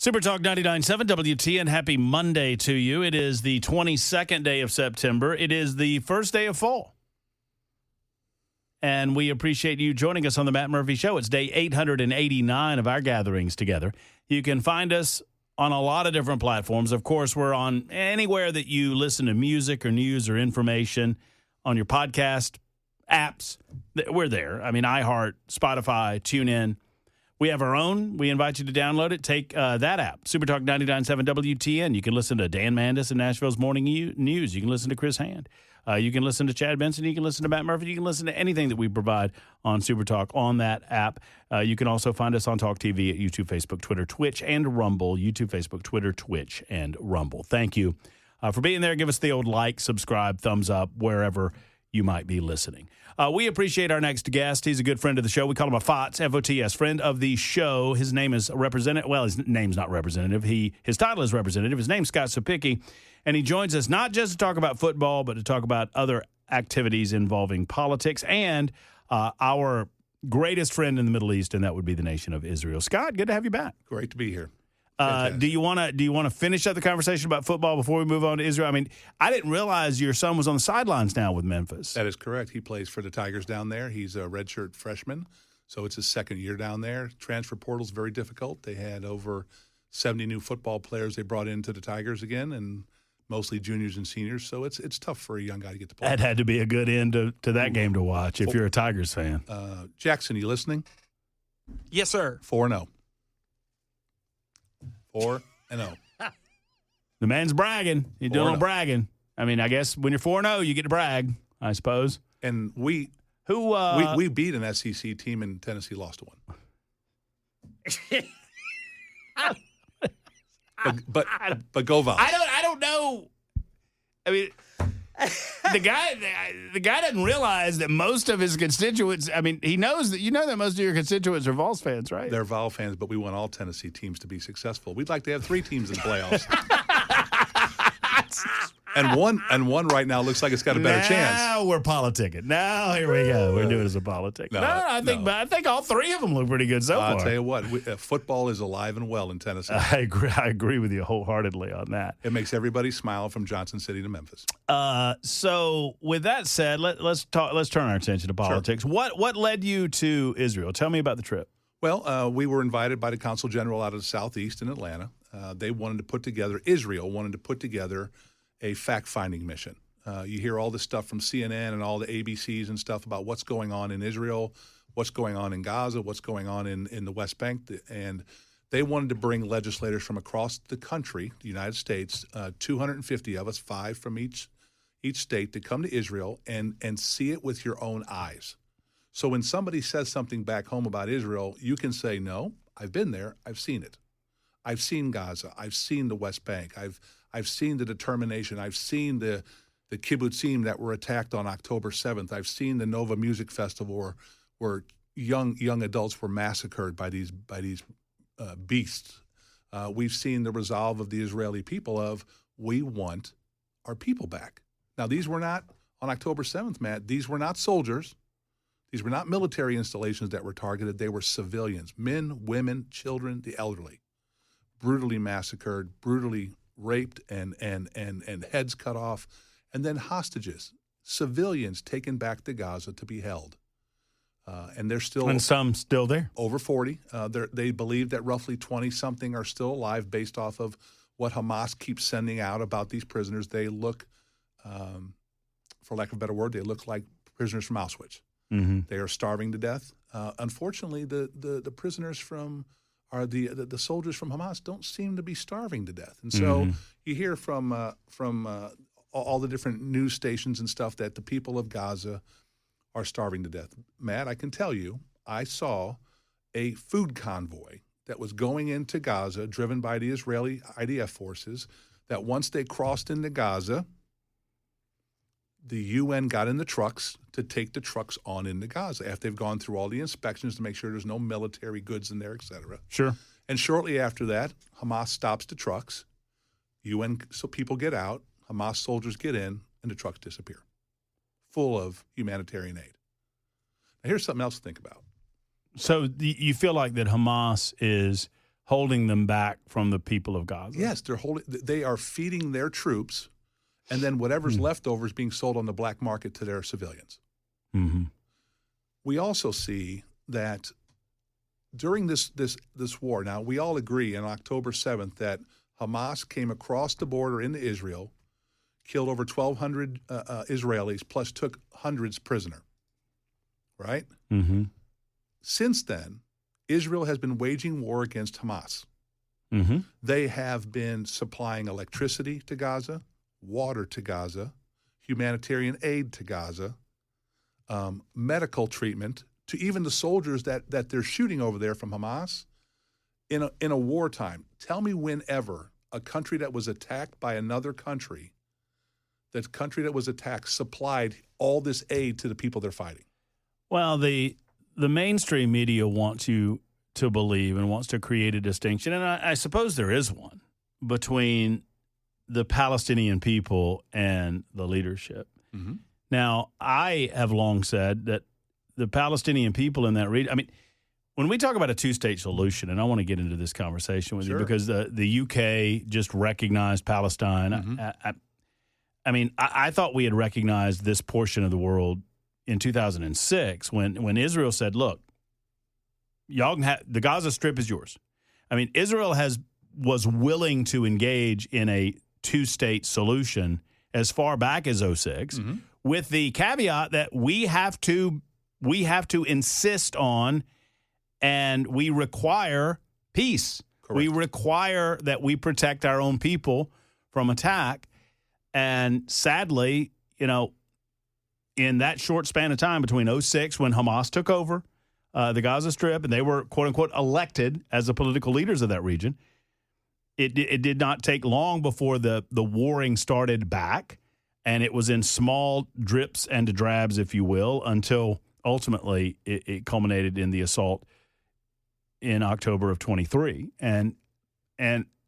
Super Talk 99.7 WTN. Happy Monday to you. It is the 22nd day of September. It is the first day of fall. And we appreciate you joining us on the Matt Murphy Show. It's day 889 of our gatherings together. You can find us on a lot of different platforms. Of course, we're on anywhere that you listen to music or news or information, on your podcast apps. We're there. I mean, iHeart, Spotify, TuneIn. We have our own. We invite you to download it. Take that app, Super Talk 99.7 WTN. You can listen to Dan Mandis in Nashville's Morning News. You can listen to Chris Hand. You can listen to Chad Benson. You can listen to Matt Murphy. You can listen to anything that we provide on Super Talk on that app. You can also find us on Talk TV at YouTube, Facebook, Twitter, Twitch, and Rumble. YouTube, Facebook, Twitter, Twitch, and Rumble. Thank you for being there. Give us the old like, subscribe, thumbs up, wherever you might be listening. We appreciate our next guest. He's a good friend of the show. We call him a FOTS, F-O-T-S, friend of the show. His name is representative. Well, his name's not representative. His title is representative. His name's Scott Cepicky, and he joins us not just to talk about football, but to talk about other activities involving politics and our greatest friend in the Middle East, and that would be the nation of Israel. Scott, good to have you back. Great to be here. Do you want to finish up the conversation about football before we move on to Israel? I mean, I didn't realize your son was on the sidelines now with Memphis. That is correct. He plays for the Tigers down there. He's a redshirt freshman, so it's his second year down there. Transfer portal's very difficult. They had over 70 new football players they brought into the Tigers again, and mostly juniors and seniors. So it's tough for a young guy to get to play. That had to be a good end to that game to watch if you're a Tigers fan. Jackson, you listening? Yes, sir. 4-0. 4-0. The man's bragging. He's doing a little bragging. I mean, I guess when you're 4-0, you get to brag, I suppose. And we beat an SEC team, and Tennessee lost to one. but go Vols. I don't know. I mean, the guy doesn't realize that most of his constituents. I mean, he knows that that most of your constituents are Vols fans, right? They're Vol fans, but we want all Tennessee teams to be successful. We'd like to have 3 teams in the playoffs. And one right now looks like it's got a better chance. Now we're politicking. Now here we go. We're doing it as a politic. I think all 3 of them look pretty good so far. I'll tell you what, football is alive and well in Tennessee. I agree with you wholeheartedly on that. It makes everybody smile from Johnson City to Memphis. So with that said, let's turn our attention to politics. Sure. What led you to Israel? Tell me about the trip. Well, we were invited by the Consul General out of the Southeast in Atlanta. Israel wanted to put together a fact-finding mission. You hear all this stuff from CNN and all the ABCs and stuff about what's going on in Israel, what's going on in Gaza, what's going on in the West Bank. And they wanted to bring legislators from across the country, the United States, 250 of us, 5 from each state, to come to Israel and see it with your own eyes. So when somebody says something back home about Israel, you can say, no, I've been there, I've seen it. I've seen Gaza, I've seen the West Bank, I've seen the determination. I've seen the kibbutzim that were attacked on October 7th. I've seen the Nova Music Festival where young adults were massacred by these beasts. We've seen the resolve of the Israeli people of, we want our people back. Now, these were not, on October 7th, Matt, these were not soldiers. These were not military installations that were targeted. They were civilians, men, women, children, the elderly, brutally massacred, brutally raped and heads cut off, and then hostages, civilians taken back to Gaza to be held. And they're still... And some still there? Over 40. They believe that roughly 20-something are still alive based off of what Hamas keeps sending out about these prisoners. They look, for lack of a better word, they look like prisoners from Auschwitz. Mm-hmm. They are starving to death. Unfortunately, the prisoners from... the soldiers from Hamas don't seem to be starving to death. And so you hear from all the different news stations and stuff that the people of Gaza are starving to death. Matt, I can tell you, I saw a food convoy that was going into Gaza, driven by the Israeli IDF forces, that once they crossed into Gaza, the UN got in the trucks to take the trucks on into Gaza after they've gone through all the inspections to make sure there's no military goods in there, et cetera. Sure. And shortly after that, Hamas stops the trucks. So people get out, Hamas soldiers get in, and the trucks disappear, full of humanitarian aid. Now, here's something else to think about. So you feel like that Hamas is holding them back from the people of Gaza. Yes, they are feeding their troops, and then whatever's left over is being sold on the black market to their civilians. Mm-hmm. We also see that during this war, now we all agree on October 7th that Hamas came across the border into Israel, killed over 1,200 Israelis, plus took hundreds prisoner, right? Mm-hmm. Since then, Israel has been waging war against Hamas. Mm-hmm. They have been supplying electricity to Gaza, water to Gaza, humanitarian aid to Gaza, medical treatment to even the soldiers that they're shooting over there from Hamas in a wartime. Tell me whenever a country that was attacked by another country, that country that was attacked supplied all this aid to the people they're fighting. Well, the mainstream media wants you to believe and wants to create a distinction, and I suppose there is one, between the Palestinian people and the leadership. Mm-hmm. Now, I have long said that the Palestinian people in that region, I mean, when we talk about a two-state solution, and I want to get into this conversation with you because the UK just recognized Palestine. Mm-hmm. I mean, I thought we had recognized this portion of the world in 2006 when Israel said, look, y'all can have the Gaza Strip is yours. I mean, Israel was willing to engage in a two-state solution as far back as 2006, mm-hmm. with the caveat that we have to insist on and we require peace. Correct. We require that we protect our own people from attack. And sadly, in that short span of time between 2006, when Hamas took over the Gaza Strip and they were, quote unquote, elected as the political leaders of that region, it did not take long before the warring started back. And it was in small drips and drabs, if you will, until ultimately it culminated in the assault in October of 23. And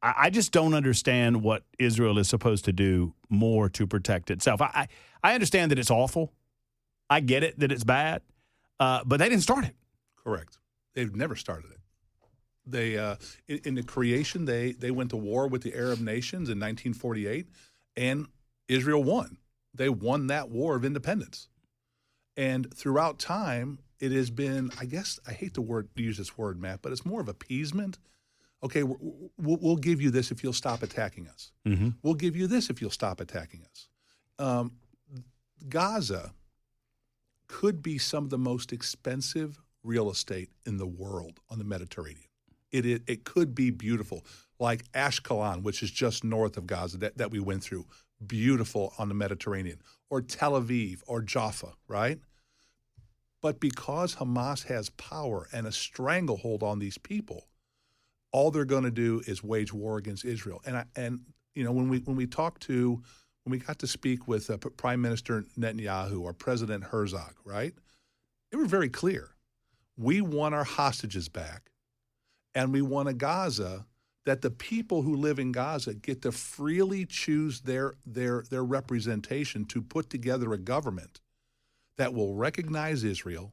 I just don't understand what Israel is supposed to do more to protect itself. I understand that it's awful. I get it that it's bad, but they didn't start it. Correct. They've never started it. They in the creation, they went to war with the Arab nations in 1948, and Israel won. They won that war of independence. And throughout time, it has been, I guess, I hate to use this word, Matt, but it's more of appeasement. Okay, we'll give you this if you'll stop attacking us. Mm-hmm. We'll give you this if you'll stop attacking us. Gaza could be some of the most expensive real estate in the world on the Mediterranean. It could be beautiful, like Ashkelon, which is just north of Gaza that we went through, beautiful on the Mediterranean, or Tel Aviv or Jaffa, right? But because Hamas has power and a stranglehold on these people, all they're going to do is wage war against Israel. And when we got to speak with Prime Minister Netanyahu or President Herzog, right? They were very clear. We want our hostages back, and we want a Gaza that the people who live in Gaza get to freely choose their representation to put together a government that will recognize Israel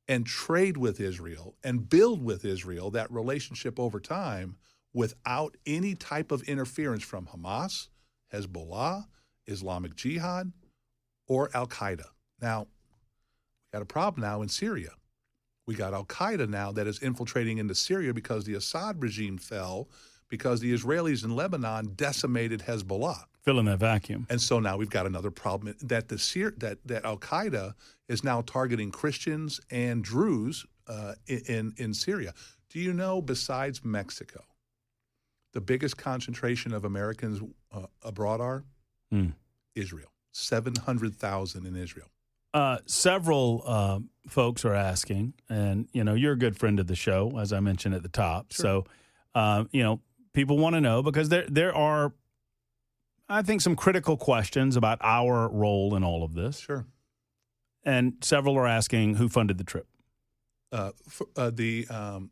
and trade with Israel and build with Israel that relationship over time without any type of interference from Hamas, Hezbollah, Islamic Jihad, or Al-Qaeda. Now, we got a problem now in Syria. We got Al-Qaeda now that is infiltrating into Syria because the Assad regime fell, because the Israelis in Lebanon decimated Hezbollah. Fill in that vacuum. And so now we've got another problem that that Al-Qaeda is now targeting Christians and Druze in Syria. Do you know, besides Mexico, the biggest concentration of Americans abroad are? Israel. 700,000 in Israel. Several folks are asking, and you're a good friend of the show, as I mentioned at the top. Sure. So, people want to know because there are, I think, some critical questions about our role in all of this. Sure. And several are asking who funded the trip. The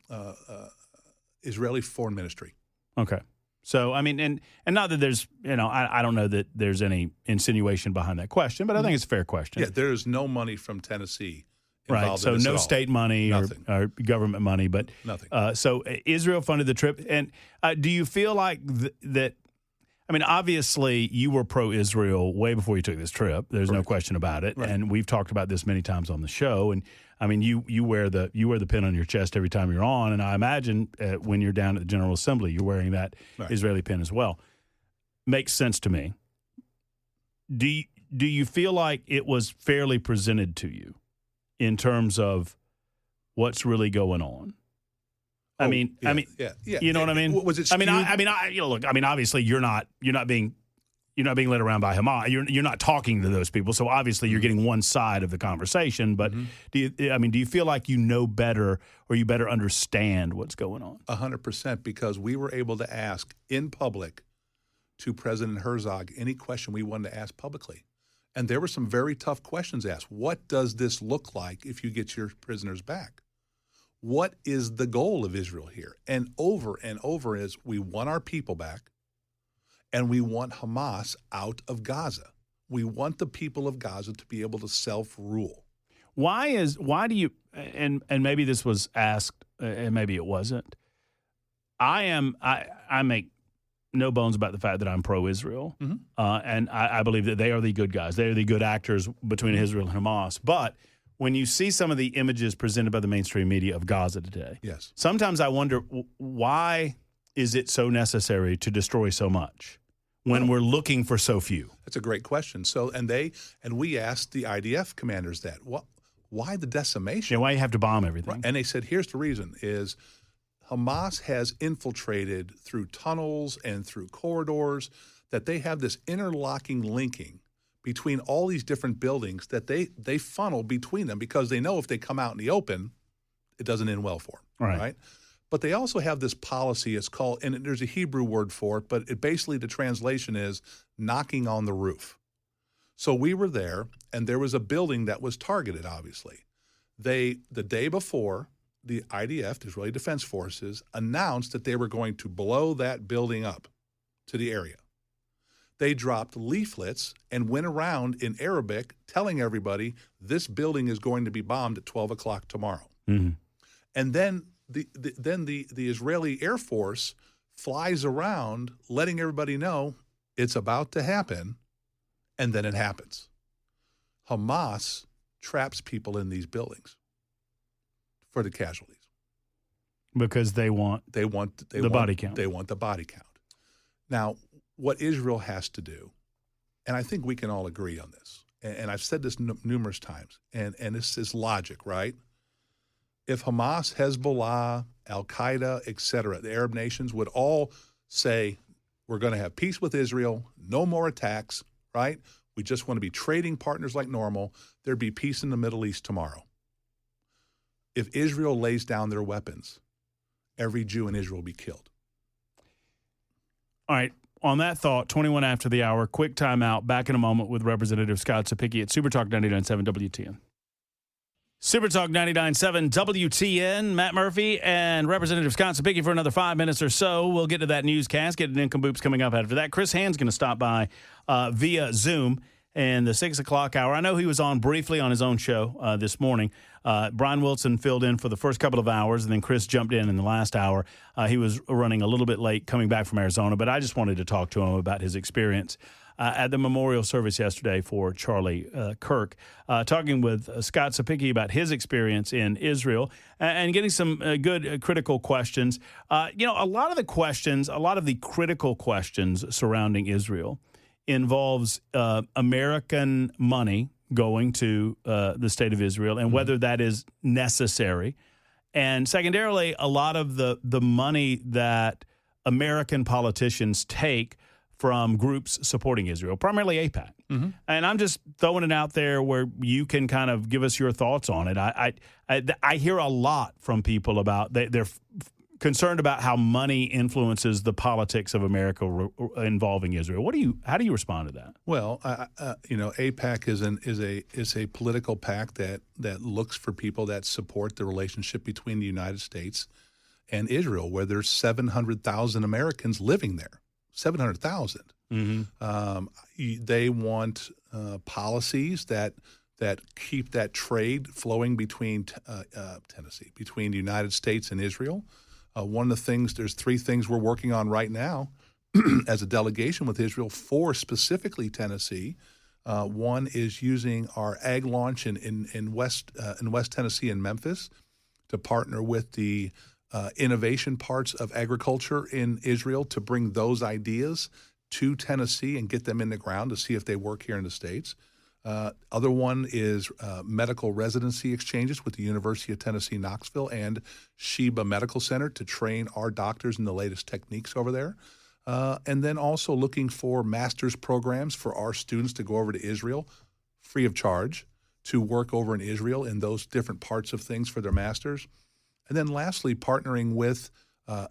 Israeli Foreign Ministry. Okay. So, I mean, and not that there's, I don't know that there's any insinuation behind that question, but I think it's a fair question. Yeah, there is no money from Tennessee Right. involved So in this no at all. state money or government money, but Nothing. So Israel funded the trip. And do you feel like that? I mean, obviously, you were pro-Israel way before you took this trip. There's no question about it. Right. And we've talked about this many times on the show. And I mean, you wear the pin on your chest every time you're on. And I imagine when you're down at the General Assembly, you're wearing that Israeli pin as well. Makes sense to me. Do you feel like it was fairly presented to you in terms of what's really going on? I mean, yeah. You know what I mean? Was it skewed? Look. I mean, obviously, you're not being led around by Hamas. You're not talking to those people. So obviously, you're getting one side of the conversation. But do you feel like you know better, or you better understand what's going on? 100%, because we were able to ask in public to President Herzog any question we wanted to ask publicly. And there were some very tough questions asked. What does this look like if you get your prisoners back? What is the goal of Israel here? And over is we want our people back, and we want Hamas out of Gaza. We want the people of Gaza to be able to self-rule. Why do you, and maybe this was asked, and maybe it wasn't. I make no bones about the fact that I'm pro-Israel, and I believe that they are the good guys. They are the good actors between Israel and Hamas. But when you see some of the images presented by the mainstream media of Gaza today, yes, sometimes I wonder, why is it so necessary to destroy so much when we're looking for so few? That's a great question. So, and we asked the IDF commanders that. Why the decimation? Yeah, why you have to bomb everything? Right. And they said, here's the reason: is Hamas has infiltrated through tunnels and through corridors, that they have this interlocking linking between all these different buildings that they funnel between them, because they know if they come out in the open, it doesn't end well for them. Right. But they also have this policy. It's called, and there's a Hebrew word for it, but it basically, the translation is knocking on the roof. So we were there, and there was a building that was targeted, obviously. The day before, the IDF, the Israeli Defense Forces, announced that they were going to blow that building up to the area. They dropped leaflets and went around in Arabic telling everybody this building is going to be bombed at 12 o'clock tomorrow. Mm-hmm. And then the Israeli Air Force flies around letting everybody know it's about to happen, and then it happens. Hamas traps people in these buildings for the casualties. Because they want the body count. They want the body count. Now, what Israel has to do, and I think we can all agree on this, and I've said this numerous times, and this is logic, right? If Hamas, Hezbollah, Al-Qaeda, et cetera, the Arab nations would all say, we're going to have peace with Israel, no more attacks, right? We just want to be trading partners like normal, there'd be peace in the Middle East tomorrow. If Israel lays down their weapons, every Jew in Israel will be killed. All right. On that thought, 21 after the hour, quick timeout. Back in a moment with Representative Scott Cepicky at Super Talk 99.7 WTN. Super Talk 99.7 WTN, Matt Murphy and Representative Scott Cepicky for another 5 minutes or so. We'll get to that newscast, get to Nincompoops coming up after that. Chris Hand's going to stop by via Zoom in the 6 o'clock hour. I know he was on briefly on his own show this morning. Brian Wilson filled in for the first couple of hours, and then Chris jumped in the last hour. He was running a little bit late coming back from Arizona, but I just wanted to talk to him about his experience at the memorial service yesterday for Charlie Kirk, talking with Scott Cepicky about his experience in Israel and getting some good critical questions. A lot of the critical questions surrounding Israel involves American money going to the state of Israel and whether that is necessary. And secondarily, a lot of the money that American politicians take from groups supporting Israel, primarily AIPAC. Mm-hmm. And I'm just throwing it out there where you can kind of give us your thoughts on it. I hear a lot from people about they're concerned about how money influences the politics of America involving Israel. How do you respond to that? Well, AIPAC is a political pact that looks for people that support the relationship between the United States and Israel, where there's 700,000 Americans living there. 700,000. Mm-hmm. They want policies that that keep that trade flowing between between the United States and Israel. One of the things, there's 3 things we're working on right now as a delegation with Israel for specifically Tennessee. One is using our ag launch in West Tennessee and Memphis to partner with the innovation parts of agriculture in Israel to bring those ideas to Tennessee and get them in the ground to see if they work here in the States. Other one is medical residency exchanges with the University of Tennessee, Knoxville, and Sheba Medical Center to train our doctors in the latest techniques over there. And then also looking for master's programs for our students to go over to Israel free of charge to work over in Israel in those different parts of things for their masters. And then lastly, partnering with,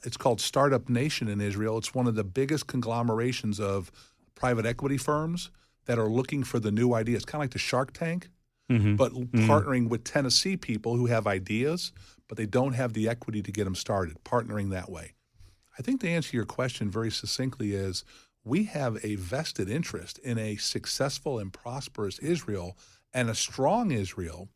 it's called Startup Nation in Israel. It's one of the biggest conglomerations of private equity firms that are looking for the new ideas, kind of like the Shark Tank, but partnering with Tennessee people who have ideas, but they don't have the equity to get them started, partnering that way. I think to answer your question very succinctly is we have a vested interest in a successful and prosperous Israel and a strong Israel.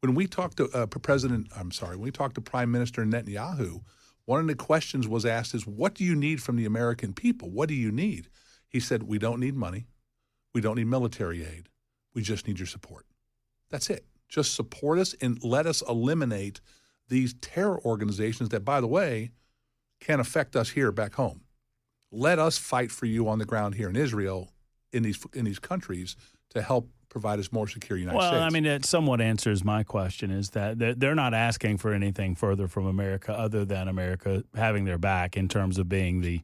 When we talked to when we talked to Prime Minister Netanyahu, one of the questions was asked is, what do you need from the American people? What do you need? He said, we don't need money. We don't need military aid. We just need your support. That's it. Just support us and let us eliminate these terror organizations that, by the way, can affect us here back home. Let us fight for you on the ground here in Israel, in these countries, to help provide us more secure United States. Well, I mean, it somewhat answers my question, is that they're not asking for anything further from America other than America having their back in terms of being the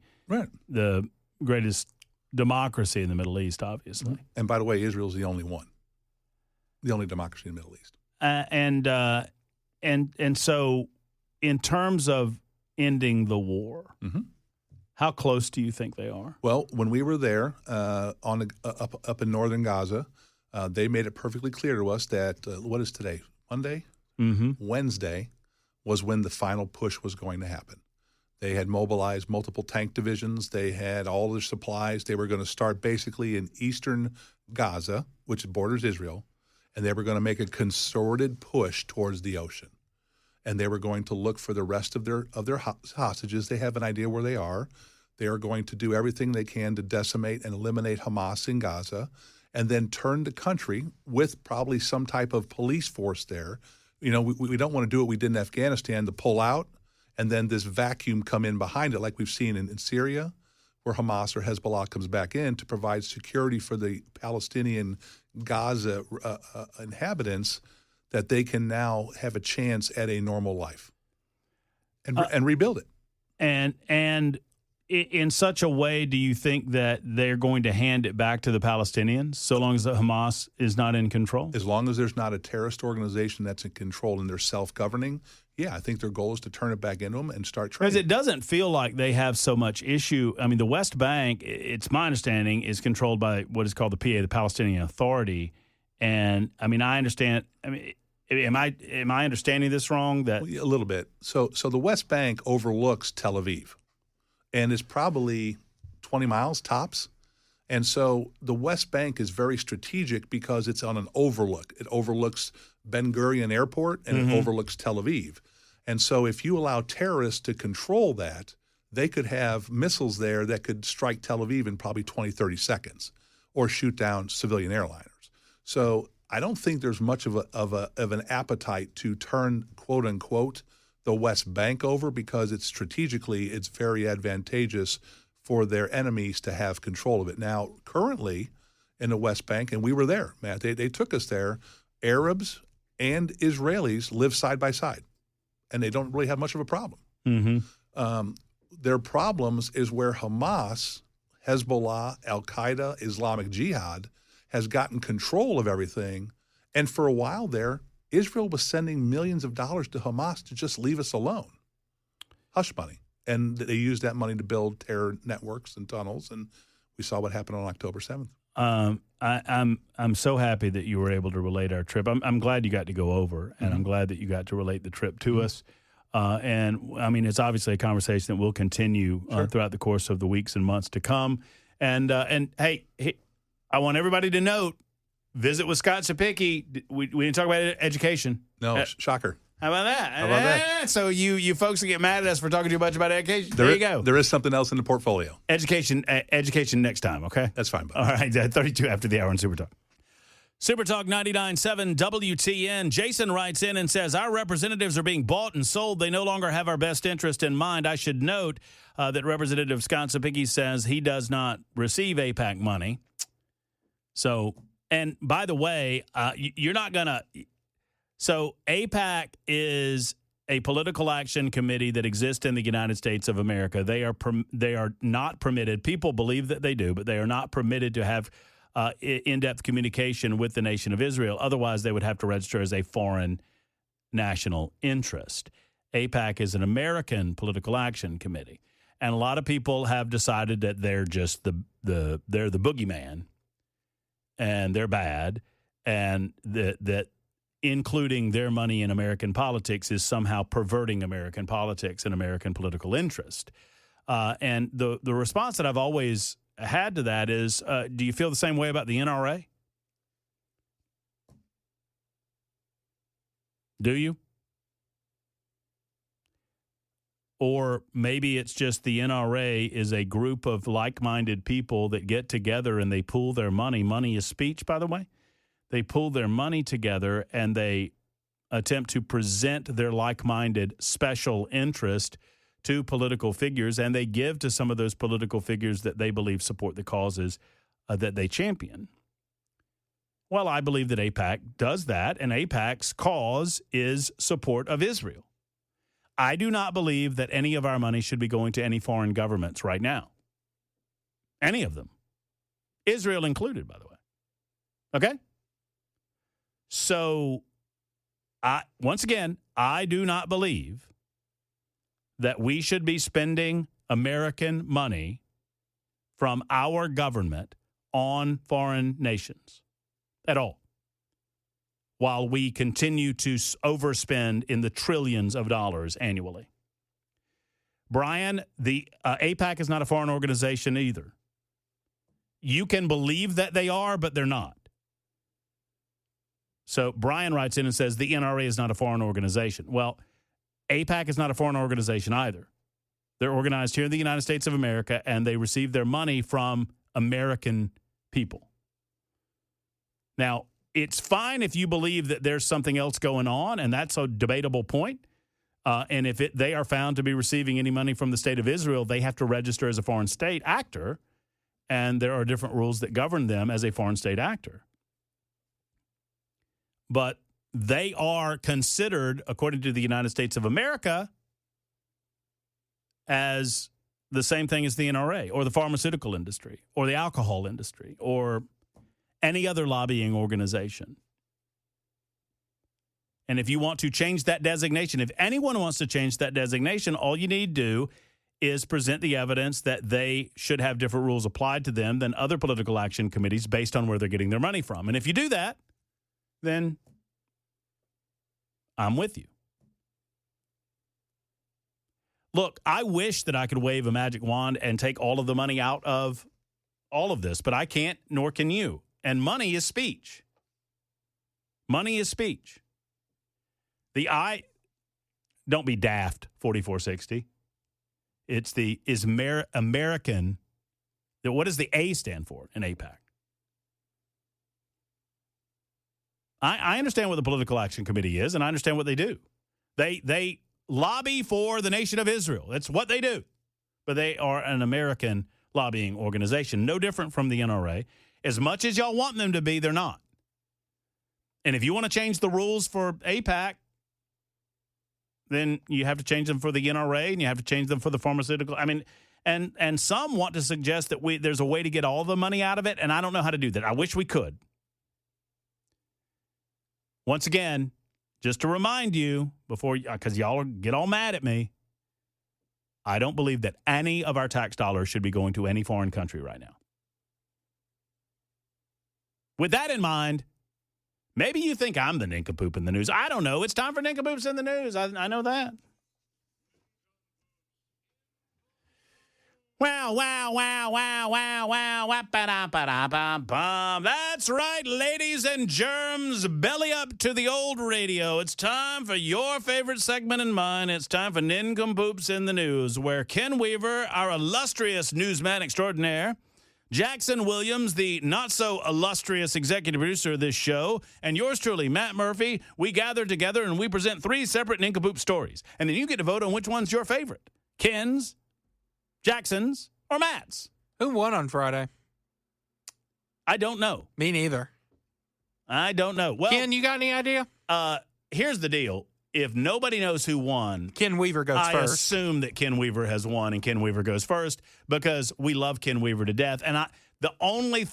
greatest democracy in the Middle East, obviously. And by the way, Israel's the only one, the only democracy in the Middle East. And so in terms of ending the war, how close do you think they are? Well, when we were there up in northern Gaza, they made it perfectly clear to us that, what is today, Monday? Wednesday was when the final push was going to happen. They had mobilized multiple tank divisions. They had all their supplies. They were going to start basically in eastern Gaza, which borders Israel, and they were going to make a concerted push towards the ocean. And they were going to look for the rest of their hostages. They have an idea where they are. They are going to do everything they can to decimate and eliminate Hamas in Gaza, and then turn the country with probably some type of police force there. You know, we don't want to do what we did in Afghanistan, to pull out and then this vacuum come in behind it like we've seen in Syria, where Hamas or Hezbollah comes back in to provide security for the Palestinian Gaza inhabitants, that they can now have a chance at a normal life and rebuild it. And in such a way, do you think that they're going to hand it back to the Palestinians so long as the Hamas is not in control? As long as there's not a terrorist organization that's in control and they're self-governing, yeah, I think their goal is to turn it back into them and start trading. Because it doesn't feel like they have so much issue. I mean, the West Bank, it's my understanding, is controlled by what is called the PA, the Palestinian Authority. And, I mean, I understand – I mean, am I understanding this wrong? That a little bit. So the West Bank overlooks Tel Aviv, and is probably 20 miles tops. And so the West Bank is very strategic because it's on an overlook. It overlooks Ben Gurion Airport, and it overlooks Tel Aviv. And so if you allow terrorists to control that, they could have missiles there that could strike Tel Aviv in probably 20, 30 seconds or shoot down civilian airliners. So I don't think there's much of an appetite to turn, quote unquote, the West Bank over, because it's very advantageous for their enemies to have control of it. Now, currently in the West Bank, and we were there, Matt, they took us there, Arabs and Israelis live side by side, and they don't really have much of a problem. Their problems is where Hamas, Hezbollah, Al-Qaeda, Islamic Jihad has gotten control of everything. And for a while there, Israel was sending millions of dollars to Hamas to just leave us alone. Hush money. And they used that money to build terror networks and tunnels, and we saw what happened on October 7th. I'm so happy that you were able to relate our trip. I'm glad you got to go over, and I'm glad that you got to relate the trip to us. And, I mean, it's obviously a conversation that will continue throughout the course of the weeks and months to come. And hey, I want everybody to note, visit with Scott Cepicky. We didn't talk about education. No, shocker. How about that? How about that? So you folks that get mad at us for talking too much about education, there you go. There is something else in the portfolio. Education next time, okay? That's fine, buddy. All right, 32 after the hour on Super Talk. Super Talk 99.7 WTN. Jason writes in and says, our representatives are being bought and sold. They no longer have our best interest in mind. I should note that Representative Scott Cepicky says he does not receive AIPAC money. So, and by the way, you're not going to... So AIPAC is a political action committee that exists in the United States of America. They are not permitted. People believe that they do, but they are not permitted to have in-depth communication with the nation of Israel. Otherwise, they would have to register as a foreign national interest. AIPAC is an American political action committee, and a lot of people have decided that they're just they're the boogeyman, and they're bad, and that including their money in American politics is somehow perverting American politics and American political interest. And the response that I've always had to that is, do you feel the same way about the NRA? Do you? Or maybe it's just the NRA is a group of like-minded people that get together and they pool their money. Money is speech, by the way. They pool their money together and they attempt to present their like-minded special interest to political figures, and they give to some of those political figures that they believe support the causes that they champion. Well, I believe that AIPAC does that, and AIPAC's cause is support of Israel. I do not believe that any of our money should be going to any foreign governments right now. Any of them. Israel included, by the way. Okay? So, once again, I do not believe that we should be spending American money from our government on foreign nations at all, while we continue to overspend in the trillions of dollars annually. Brian, the AIPAC is not a foreign organization either. You can believe that they are, but they're not. So Brian writes in and says the NRA is not a foreign organization. Well, AIPAC is not a foreign organization either. They're organized here in the United States of America, and they receive their money from American people. Now, it's fine if you believe that there's something else going on, and that's a debatable point. And if they are found to be receiving any money from the state of Israel, they have to register as a foreign state actor, and there are different rules that govern them as a foreign state actor. But they are considered, according to the United States of America, as the same thing as the NRA or the pharmaceutical industry or the alcohol industry or any other lobbying organization. And if you want to change that designation, if anyone wants to change that designation, all you need to do is present the evidence that they should have different rules applied to them than other political action committees based on where they're getting their money from. And if you do that, then I'm with you. Look, I wish that I could wave a magic wand and take all of the money out of all of this, but I can't, nor can you. And money is speech. Money is speech. Don't be daft, 4460. It's American. What does the A stand for in AIPAC? I understand what the Political Action Committee is, and I understand what they do. They lobby for the nation of Israel. That's what they do. But they are an American lobbying organization, no different from the NRA. As much as y'all want them to be, they're not. And if you want to change the rules for AIPAC, then you have to change them for the NRA, and you have to change them for the pharmaceutical. I mean, and some want to suggest that there's a way to get all the money out of it, and I don't know how to do that. I wish we could. Once again, just to remind you, because y'all get all mad at me, I don't believe that any of our tax dollars should be going to any foreign country right now. With that in mind, maybe you think I'm the nincompoop in the news. I don't know. It's time for Nincompoops in the news. I know that. Wow, wow, wow, wow, wow, wow, wow, ba-da-ba-da-ba-bum. That's right, ladies and germs. Belly up to the old radio. It's time for your favorite segment and mine. It's time for Nincompoops in the News, where Ken Weaver, our illustrious newsman extraordinaire, Jackson Williams, the not-so-illustrious executive producer of this show, and yours truly, Matt Murphy, we gather together and we present 3 separate Nincompoop stories. And then you get to vote on which one's your favorite. Ken's, Jackson's, or Matt's? Who won on Friday? I don't know. Me neither. I don't know. Well, Ken, you got any idea? Here's the deal. If nobody knows who won, Ken Weaver goes I first. assume that Ken Weaver has won and Ken Weaver goes first because we love Ken Weaver to death. And the only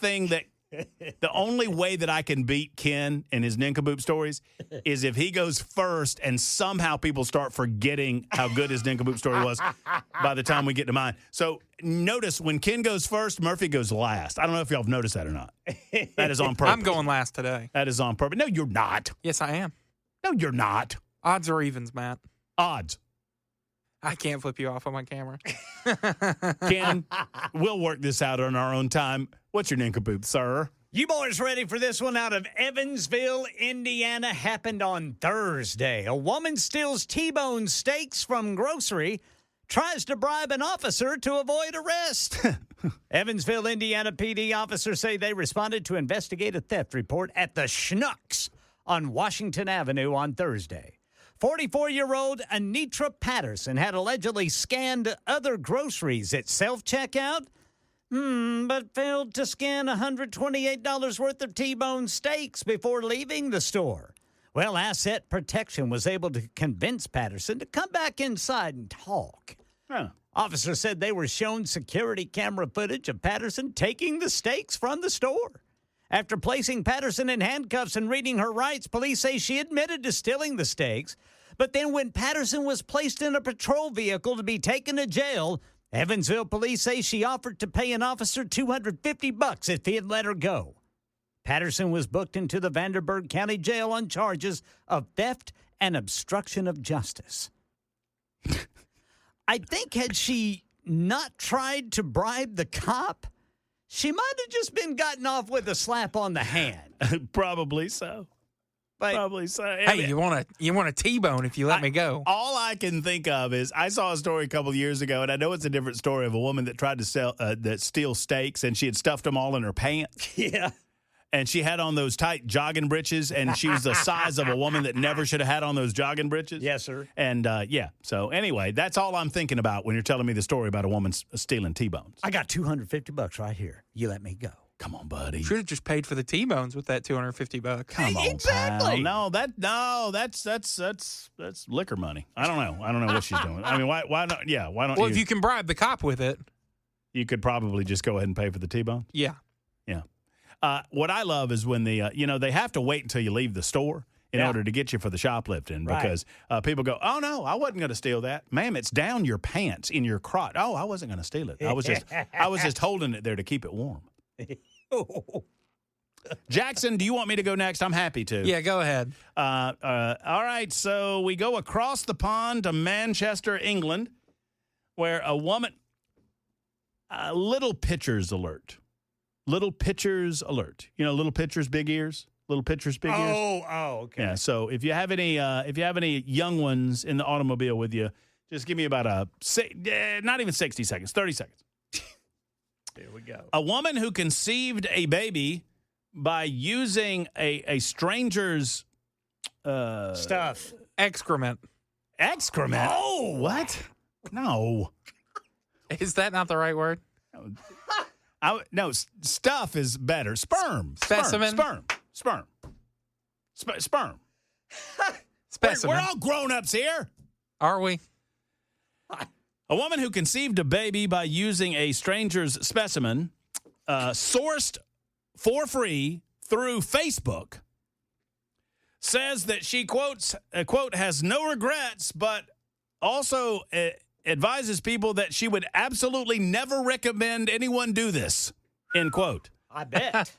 way that I can beat Ken and his Nincompoop stories is if he goes first and somehow people start forgetting how good his Nincompoop story was by the time we get to mine. So notice when Ken goes first, Murphy goes last. I don't know if y'all have noticed that or not. That is on purpose. I'm going last today. That is on purpose. No, you're not. Yes, I am. No, you're not. Odds or evens, Matt? Odds. I can't flip you off on my camera. Ken, we'll work this out on our own time. What's your Nincompoop, sir? You boys ready for this one out of Evansville, Indiana? Happened on Thursday. A woman steals T-bone steaks from grocery, tries to bribe an officer to avoid arrest. Evansville, Indiana PD officers say they responded to investigate a theft report at the Schnucks on Washington Avenue on Thursday. 44-year-old Anitra Patterson had allegedly scanned other groceries at self-checkout, but failed to scan $128 worth of T-bone steaks before leaving the store. Well, Asset Protection was able to convince Patterson to come back inside and talk. Huh. Officers said they were shown security camera footage of Patterson taking the steaks from the store. After placing Patterson in handcuffs and reading her rights, police say she admitted to stealing the steaks. But then when Patterson was placed in a patrol vehicle to be taken to jail, Evansville police say she offered to pay an officer $250 if he'd let her go. Patterson was booked into the Vanderburgh County Jail on charges of theft and obstruction of justice. I think had she not tried to bribe the cop, she might have just been gotten off with a slap on the hand. Probably so. But Probably so. Hey, you want a T-bone if you let me go. All I can think of is I saw a story a couple of years ago, and I know it's a different story of a woman that tried to steal steaks, and she had stuffed them all in her pants. Yeah. And she had on those tight jogging breeches, and she was the size of a woman that never should have had on those jogging breeches. Yes, sir. And, so anyway, that's all I'm thinking about when you're telling me the story about a woman stealing T-bones. I got $250 right here. You let me go. Come on, buddy. Should have just paid for the T-bones with that $250. Come on, Exactly. pal. That's liquor money. I don't know what she's doing. I mean, why not? Yeah, why don't Well, you? if you can bribe the cop with it, You could probably just go ahead and pay for the T-bone. yeah. Yeah. What I love is when they have to wait until you leave the store in order to get you for the shoplifting because people go, oh, no, I wasn't going to steal that. Ma'am, it's down your pants in your crotch. Oh, I wasn't going to steal it. I was just holding it there to keep it warm. Jackson, do you want me to go next? I'm happy to. Yeah, go ahead. All right, so we go across the pond to Manchester, England, where a woman, little pitchers alert. Little pitchers alert. You know, little pitchers, big ears. Little pitchers, big ears. Oh, okay. Yeah. So if you have any young ones in the automobile with you, just give me about not even 60 seconds, 30 seconds. Here we go. A woman who conceived a baby by using a stranger's Stuff. Excrement. excrement. Oh, What? No. Is that not the right word? No, stuff is better. Sperm. Specimen? Sperm. Specimen. We're all grown-ups here. Are we? A woman who conceived a baby by using a stranger's specimen, sourced for free through Facebook, says that she, quote, has no regrets, but also advises people that she would absolutely never recommend anyone do this, end quote. I bet.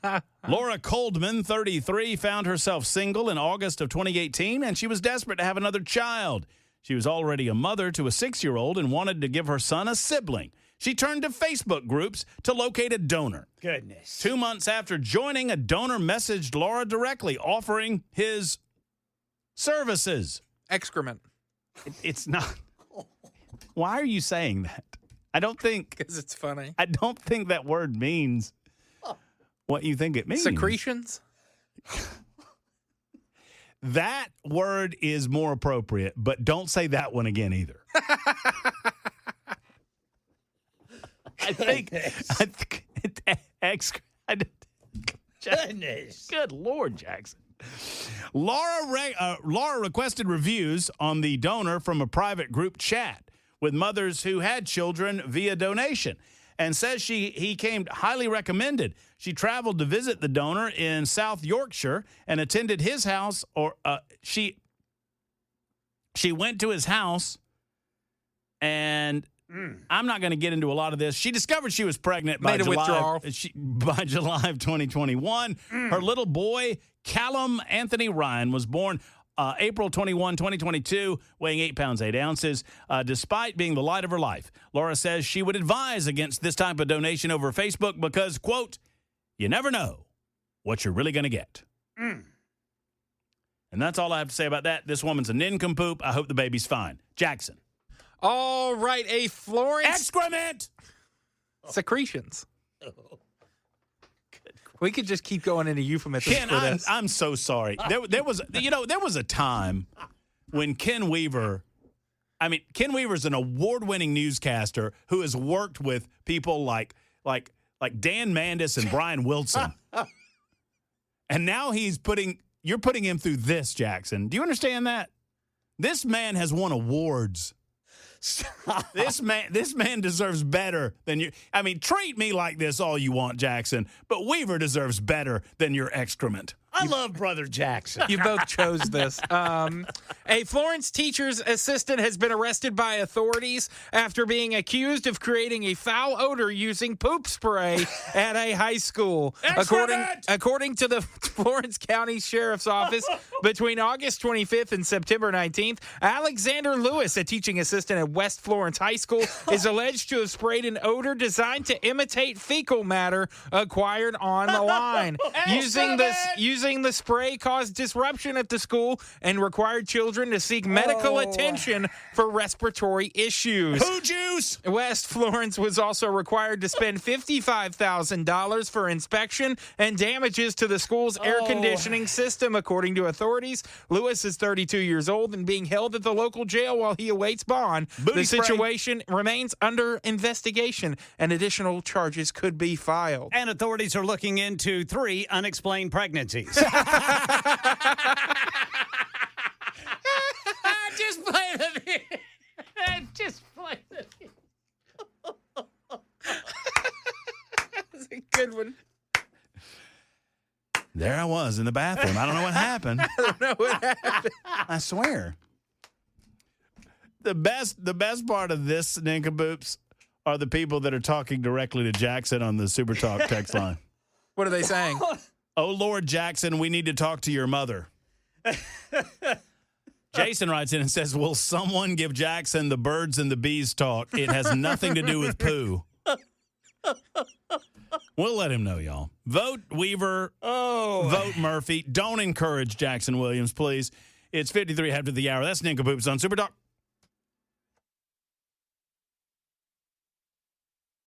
Laura Coldman, 33, found herself single in August of 2018, and she was desperate to have another child. She was already a mother to a 6-year-old and wanted to give her son a sibling. She turned to Facebook groups to locate a donor. Goodness. 2 months after joining, a donor messaged Laura directly, offering his services. Excrement. It's not. Why are you saying that? I don't think Because it's funny. that word means what you think it means. Secretions? That word is more appropriate, but don't say that one again either. I think Goodness. Good Lord, Jackson. Laura requested reviews on the donor from a private group chat with mothers who had children via donation, and says he came highly recommended. She traveled to visit the donor in South Yorkshire and attended his house, or she went to his house, and I'm not going to get into a lot of this. She discovered she was pregnant by July of 2021. Her little boy, Callum Anthony Ryan, was born April 21, 2022, weighing 8 pounds, 8 ounces. Despite being the light of her life, Laura says she would advise against this type of donation over Facebook because, quote, you never know what you're really going to get. And that's all I have to say about that. This woman's a nincompoop. I hope the baby's fine. Jackson. All right, a Florence. Excrement! Secretions. We could just keep going into euphemisms Ken, for this. I'm so sorry. There was a time when Ken Weaver's an award-winning newscaster who has worked with people like Dan Mandis and Brian Wilson. And now you're putting him through this, Jackson. Do you understand that? This man has won awards. Stop. This man deserves better than you. I mean, treat me like this all you want, Jackson, but Weaver deserves better than your excrement. I love Brother Jackson. You both chose this. A Florence teacher's assistant has been arrested by authorities after being accused of creating a foul odor using poop spray at a high school. According to the Florence County Sheriff's Office, between August 25th and September 19th, Alexander Lewis, a teaching assistant at West Florence High School, is alleged to have sprayed an odor designed to imitate fecal matter acquired on the line. Using the spray caused disruption at the school and required children to seek medical attention for respiratory issues. Poo juice! West Florence was also required to spend $55,000 for inspection and damages to the school's air conditioning system, according to authorities. Lewis is 32 years old and being held at the local jail while he awaits bond. Booty the spray. situation remains under investigation, and additional charges could be filed. And authorities are looking into 3 unexplained pregnancies. Just play the video. Just play the video. That's a good one. There I was in the bathroom. I don't know what happened. I don't know what happened. I swear. The best part of this, Nincompoops, are the people that are talking directly to Jackson on the Super Talk text line. What are they saying? Oh, Lord Jackson, we need to talk to your mother. Jason writes in and says, will someone give Jackson the birds and the bees talk? It has nothing to do with poo. We'll let him know, y'all. Vote Weaver. Vote Murphy. Don't encourage Jackson Williams, please. It's 53 after the hour. That's Nincompoops on Super Talk.